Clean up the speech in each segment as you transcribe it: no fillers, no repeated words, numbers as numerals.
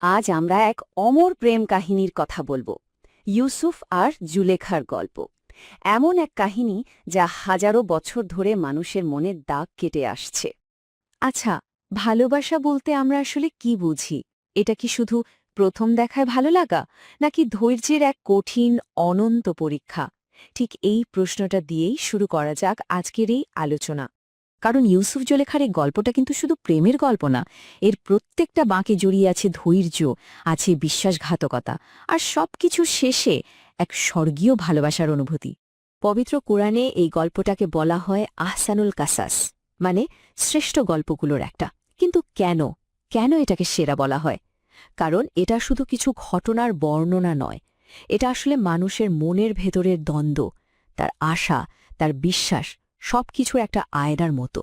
আজ আমরা এক অমর প্রেম কাহিনীর কথা বলবো, ইউসুফ আর জুলেখার গল্প। এমন এক কাহিনী যা হাজারো বছর ধরে মানুষের মনে দাগ কেটে আসছে। আচ্ছা, ভালোবাসা বলতে আমরা আসলে কি বুঝি? এটা কি শুধু প্রথম দেখায় ভালো লাগা, নাকি ধৈর্যের এক কঠিন অনন্ত পরীক্ষা? ঠিক এই প্রশ্নটা দিয়েই শুরু করা যাক আজকের এই আলোচনা। কারণ ইউসুফ জুলেখার এই গল্পটা কিন্তু শুধু প্রেমের গল্প না, এর প্রত্যেকটা বাঁকে জড়িয়ে আছে ধৈর্য, আছে বিশ্বাসঘাতকতা, আর সবকিছু শেষে এক স্বর্গীয় ভালোবাসার অনুভূতি। পবিত্র কোরআনে এই গল্পটাকে বলা হয় আহসানুল কাসাস, মানে শ্রেষ্ঠ গল্পগুলোর একটা। কিন্তু কেন কেন এটাকে সেরা বলা হয়? কারণ এটা শুধু কিছু ঘটনার বর্ণনা নয়, এটা আসলে মানুষের মনের ভেতরের দ্বন্দ্ব, তার আশা, তার বিশ্বাস, সবকিছুর একটা আয়নার মতো।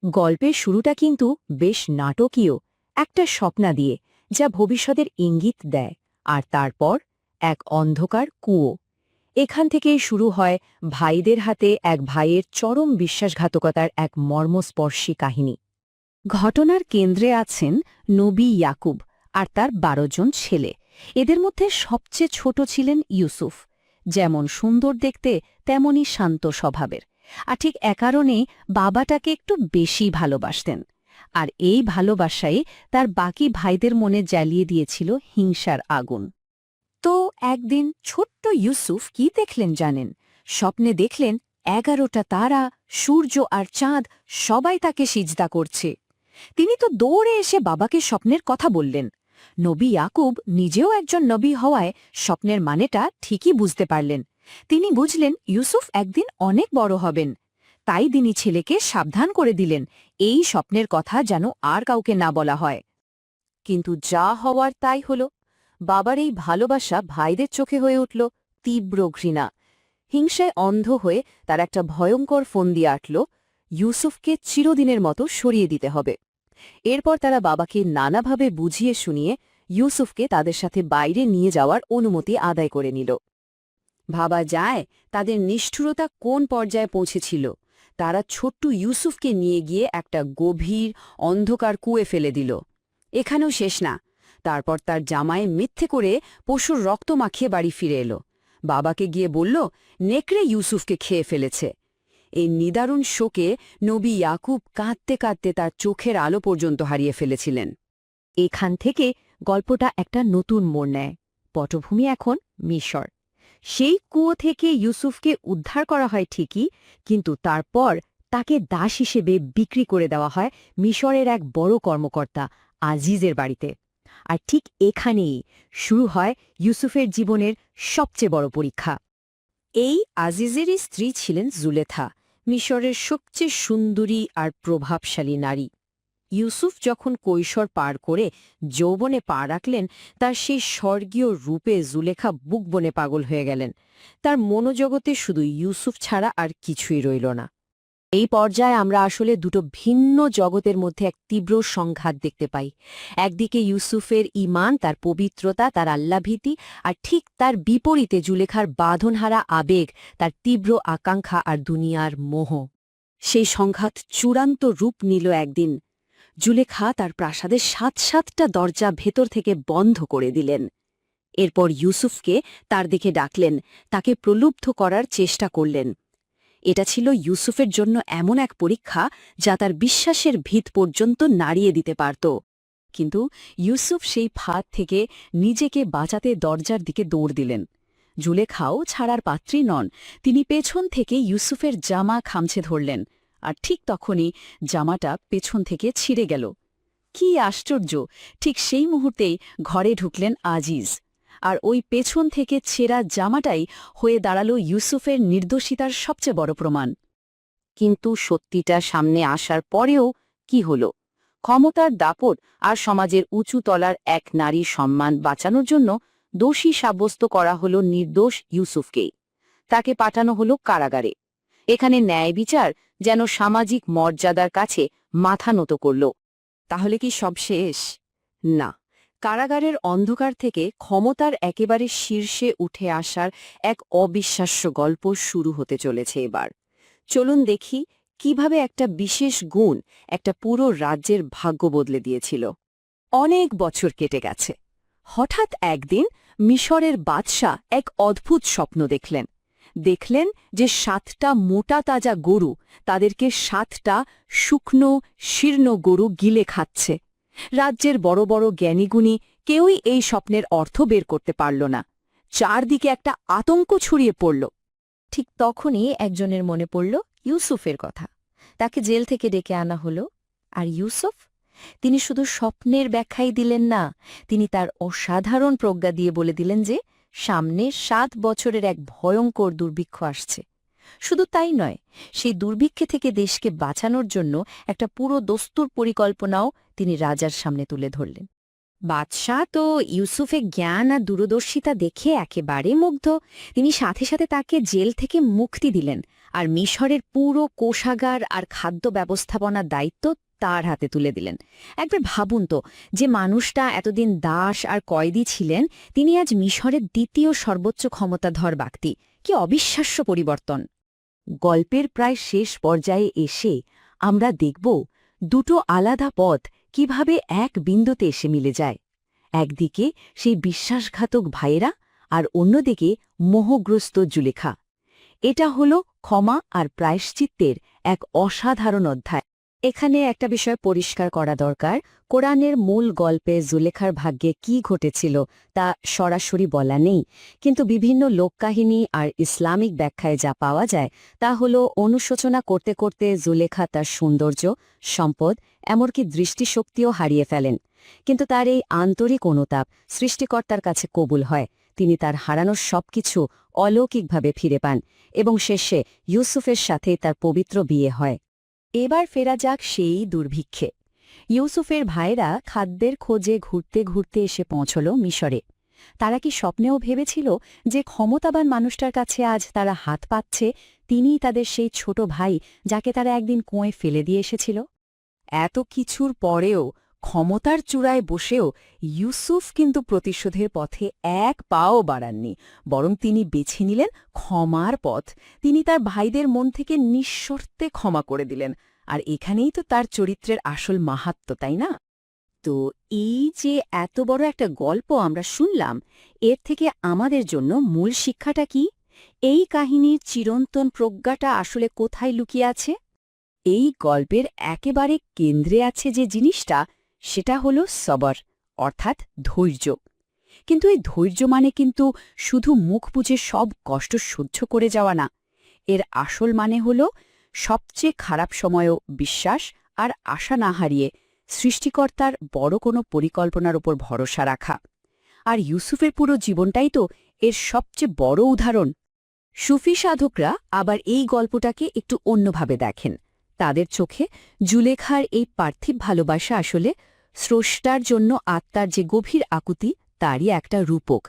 গল্পের শুরুটা কিন্তু বেশ নাটকীয়, একটা স্বপ্না দিয়ে, যা ভবিষ্যতের ইঙ্গিত দেয়। আর তারপর এক অন্ধকার কুয়ো। এখান থেকেই শুরু হয় ভাইদের হাতে এক ভাইয়ের চরম বিশ্বাসঘাতকতার এক মর্মস্পর্শী কাহিনী। ঘটনার কেন্দ্রে আছেন নবী ইয়াকুব আর তার ১২ জন ছেলে। এদের মধ্যে সবচেয়ে ছোট ছিলেন ইউসুফ, যেমন সুন্দর দেখতে তেমনই শান্ত স্বভাবের। আর ঠিক এ কারণেই বাবাটাকে একটু বেশি ভালোবাসতেন। আর এই ভালোবাসাই তার বাকি ভাইদের মনে জ্বালিয়ে দিয়েছিল হিংসার আগুন। তো একদিন ছোট্ট ইউসুফ কি দেখলেন জানেন? স্বপ্নে দেখলেন ১১টা তারা, সূর্য আর চাঁদ সবাই তাকে সিজদা করছে। তিনি তো দৌড়ে এসে বাবাকে স্বপ্নের কথা বললেন। নবী ইয়াকুব নিজেও একজন নবী হওয়ায় স্বপ্নের মানেটা ঠিকই বুঝতে পারলেন। তিনি বুঝলেন ইউসুফ একদিন অনেক বড় হবেন। তাই তিনি ছেলেকে সাবধান করে দিলেন, এই স্বপ্নের কথা যেন আর কাউকে না বলা হয়। কিন্তু যা হওয়ার তাই হল। বাবার এই ভালোবাসা ভাইদের চোখে হয়ে উঠল তীব্র ঘৃণা। হিংসায় অন্ধ হয়ে তার একটা ভয়ঙ্কর ফন্দি আঁটল, ইউসুফকে চিরদিনের মতো সরিয়ে দিতে হবে। এরপর তারা বাবাকে নানাভাবে বুঝিয়ে শুনিয়ে ইউসুফকে তাদের সাথে বাইরে নিয়ে যাওয়ার অনুমতি আদায় করে নিল। ভাবা যায় তাদের নিষ্ঠুরতা কোন পর্যায়ে পৌঁছেছিল। তারা ছোট্ট ইউসুফকে নিয়ে গিয়ে একটা গভীর অন্ধকার কুয়ে ফেলে দিল। এখানেও শেষ না, তারপর তার জামায় মিথ্যে করে পশুর রক্ত মাখিয়ে বাড়ি ফিরে এলো। বাবাকে গিয়ে বলল, নেকড়ে ইউসুফকে খেয়ে ফেলেছে। এই নিদারুণ শোকে নবী ইয়াকুব কাঁদতে কাঁদতে তার চোখের আলো পর্যন্ত হারিয়ে ফেলেছিলেন। এখান থেকে গল্পটা একটা নতুন মোড় নেয়। পটভূমি এখন মিশর। সেই কুয়ো থেকে ইউসুফকে উদ্ধার করা হয় ঠিকই, কিন্তু তারপর তাকে দাস হিসেবে বিক্রি করে দেওয়া হয় মিশরের এক বড় কর্মকর্তা আজিজের বাড়িতে। আর ঠিক এখানেই শুরু হয় ইউসুফের জীবনের সবচেয়ে বড় পরীক্ষা। এই আজিজেরই স্ত্রী ছিলেন জুলেখা, মিশরের সবচেয়ে সুন্দরী আর প্রভাবশালী নারী। ইউসুফ যখন কৈশোর পার করে যৌবনে পা রাখলেন, তার সেই স্বর্গীয় রূপে জুলেখা বুক বনে পাগল হয়ে গেলেন। তার মনোজগতে শুধু ইউসুফ ছাড়া আর কিছুই রইল না। এই পর্যায়ে আমরা আসলে দুটো ভিন্ন জগতের মধ্যে এক তীব্র সংঘাত দেখতে পাই। একদিকে ইউসুফের ঈমান, তার পবিত্রতা, তার আল্লাভীতি, আর ঠিক তার বিপরীতে জুলেখার বাঁধনহারা আবেগ, তার তীব্র আকাঙ্ক্ষা আর দুনিয়ার মোহ। সেই সংঘাত চূড়ান্ত রূপ নিল একদিন। জুলেখা তার প্রাসাদের ৭-৭টা দরজা ভেতর থেকে বন্ধ করে দিলেন। এরপর ইউসুফকে তার দিকে ডাকলেন, তাকে প্রলুব্ধ করার চেষ্টা করলেন। এটা ছিল ইউসুফের জন্য এমন এক পরীক্ষা যা তার বিশ্বাসের ভিত পর্যন্ত নাড়িয়ে দিতে পারত। কিন্তু ইউসুফ সেই ফাঁদ থেকে নিজেকে বাঁচাতে দরজার দিকে দৌড় দিলেন। জুলেখাও ছাড়ার পাত্রী নন। তিনি পেছন থেকে ইউসুফের জামা খামছে ধরলেন, আর ঠিক তখনই জামাটা পেছন থেকে ছিঁড়ে গেল। কি আশ্চর্য! ঠিক সেই মুহূর্তেই ঘরে ঢুকলেন আজিজ। আর ওই পেছন থেকে ছেঁড়া জামাটাই হয়ে দাঁড়াল ইউসুফের নির্দোষিতার সবচেয়ে বড় প্রমাণ। কিন্তু সত্যিটা সামনে আসার পরেও কি হল? ক্ষমতার দাপট আর সমাজের উঁচু তলার এক নারীর সম্মান বাঁচানোর জন্য দোষী সাব্যস্ত করা হল নির্দোষ ইউসুফকেই। তাকে পাঠানো হল কারাগারে। এখানে ন্যায় বিচার যেন সামাজিক মর্যাদার কাছে মাথা নত করল। তাহলে কি সব শেষ? না, কারাগারের অন্ধকার থেকে ক্ষমতার একেবারে শীর্ষে উঠে আসার এক অবিশ্বাস্য গল্প শুরু হতে চলেছে এবার। চলুন দেখি কিভাবে একটা বিশেষ গুণ একটা পুরো রাজ্যের ভাগ্য বদলে দিয়েছিল। অনেক বছর কেটে গেছে। হঠাৎ একদিন মিশরের বাদশাহ এক অদ্ভুত স্বপ্ন দেখলেন যে 7টা মোটা তাজা গরু তাদেরকে 7টা শুকনো শীর্ণ গরু গিলে খাচ্ছে। রাজ্যের বড় বড় জ্ঞানীগুণী কেউই এই স্বপ্নের অর্থ বের করতে পারল না। চারদিকে একটা আতঙ্ক ছড়িয়ে পড়ল। ঠিক তখনই একজনের মনে পড়ল ইউসুফের কথা। তাকে জেল থেকে ডেকে আনা হলো। আর ইউসুফ, তিনি শুধু স্বপ্নের ব্যাখ্যাই দিলেন না, তিনি তার অসাধারণ প্রজ্ঞা দিয়ে বলে দিলেন যে সামনে 7 বছরের এক ভয়ঙ্কর দুর্ভিক্ষ আসছে। শুধু তাই নয়, সেই দুর্ভিক্ষে থেকে দেশকে বাঁচানোর জন্য একটা পুরো দস্তুর পরিকল্পনাও তিনি রাজার সামনে তুলে ধরলেন। বাদশাহ তো ইউসুফের জ্ঞান আর দূরদর্শিতা দেখে একেবারে মুগ্ধ। তিনি সাথে সাথে তাকে জেল থেকে মুক্তি দিলেন আর মিশরের পুরো কোষাগার আর খাদ্য ব্যবস্থাপনার দায়িত্ব তার হাতে তুলে দিলেন। একবার ভাবুন তো, যে মানুষটা এতদিন দাস আর কয়েদি ছিলেন, তিনি আজ মিশরের দ্বিতীয় সর্বোচ্চ ক্ষমতাধর ব্যক্তি। কি অবিশ্বাস্য পরিবর্তন! গল্পের প্রায় শেষ পর্যায়ে এসে আমরা দেখব দুটো আলাদা পথ কিভাবে এক বিন্দুতে এসে মিলে যায়। একদিকে সেই বিশ্বাসঘাতক ভাইয়েরা আর অন্যদিকে মোহগ্রস্ত জুলেখা। এটা হলো ক্ষমা আর প্রায়শ্চিত্তের এক অসাধারণ অধ্যায়। এখানে একটা বিষয় পরিষ্কার করা দরকার, কোরআনের মূল গল্পে জুলেখার ভাগ্যে কি ঘটেছিল তা সরাসরি বলা নেই, কিন্তু বিভিন্ন লোককাহিনী আর ইসলামিক ব্যাখ্যায় যা পাওয়া যায় তা হল অনুশোচনা করতে করতে জুলেখা তার সৌন্দর্য, সম্পদ, এমনকি দৃষ্টিশক্তিও হারিয়ে ফেলেন। কিন্তু তার এই আন্তরিক অনুতাপ সৃষ্টিকর্তার কাছে কবুল হয়। তিনি তার হারানোর সবকিছু অলৌকিকভাবে ফিরে পান এবং শেষে ইউসুফের সাথে তার পবিত্র বিয়ে হয়। এবার ফেরা যাক সেই দুর্ভিক্ষে। ইউসুফের ভাইরা খাদ্যের খোঁজে ঘুরতে ঘুরতে এসে পৌঁছল মিশরে। তারা কি স্বপ্নেও ভেবেছিল যে ক্ষমতাবান মানুষটার কাছে আজ তারা হাত পাচ্ছে, তিনিই তাদের সেই ছোট ভাই যাকে তারা একদিন কুঁয়ে ফেলে দিয়ে এসেছিল? এত কিছুর পরেও, ক্ষমতার চূড়ায় বসেও ইউসুফ কিন্তু প্রতিশোধের পথে এক পাও বাড়াননি, বরং তিনি বেছে নিলেন ক্ষমার পথ। তিনি তার ভাইদের মন থেকে নিঃশর্তে ক্ষমা করে দিলেন। আর এখানেই তো তার চরিত্রের আসল মাহাত্ম্য, তাই না? তো এই যে এত বড় একটা গল্প আমরা শুনলাম, এর থেকে আমাদের জন্য মূল শিক্ষাটা কি? এই কাহিনীর চিরন্তন প্রজ্ঞাটা আসলে কোথায় লুকিয়ে আছে? এই গল্পের একেবারে কেন্দ্রে আছে যে জিনিসটা, সেটা হল সবর, অর্থাৎ ধৈর্য। কিন্তু এই ধৈর্য মানে কিন্তু শুধু মুখ বুজে সব কষ্ট সহ্য করে যাওয়া না। এর আসল মানে হল সবচেয়ে খারাপ সময়েও বিশ্বাস আর আশা না হারিয়ে সৃষ্টিকর্তার বড় কোনো পরিকল্পনার উপর ভরসা রাখা। আর ইউসুফের পুরো জীবনটাই তো এর সবচেয়ে বড় উদাহরণ। সুফি সাধকরা আবার এই গল্পটাকে একটু অন্যভাবে দেখেন। তাদের চোখে জুলেখার এই পার্থিব ভালোবাসা আসলে স্রষ্টার জন্য আত্মার যে গভীর আকুতি, তারই একটা রূপক।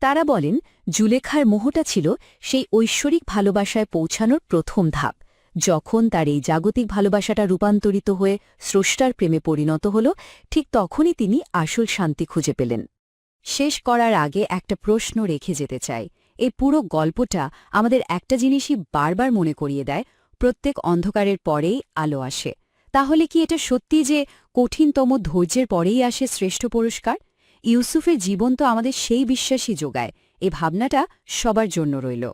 তারা বলেন জুলেখার মোহটা ছিল সেই ঐশ্বরিক ভালোবাসায় পৌঁছানোর প্রথম ধাপ। যখন তার এই জাগতিক ভালোবাসাটা রূপান্তরিত হয়ে স্রষ্টার প্রেমে পরিণত হল, ঠিক তখনই তিনি আসল শান্তি খুঁজে পেলেন। শেষ করার আগে একটা প্রশ্ন রেখে যেতে চাই। এই পুরো গল্পটা আমাদের একটা জিনিসই বারবার মনে করিয়ে দেয়, প্রত্যেক অন্ধকারের পরেই আলো আসে। তাহলে কি এটা সত্যি যে কঠিনতম ধৈর্যের পরেই আসে শ্রেষ্ঠ পুরস্কার? ইউসুফের জীবন তো আমাদের সেই বিশ্বাসই যোগায়। এই ভাবনাটা সবার জন্য রইল।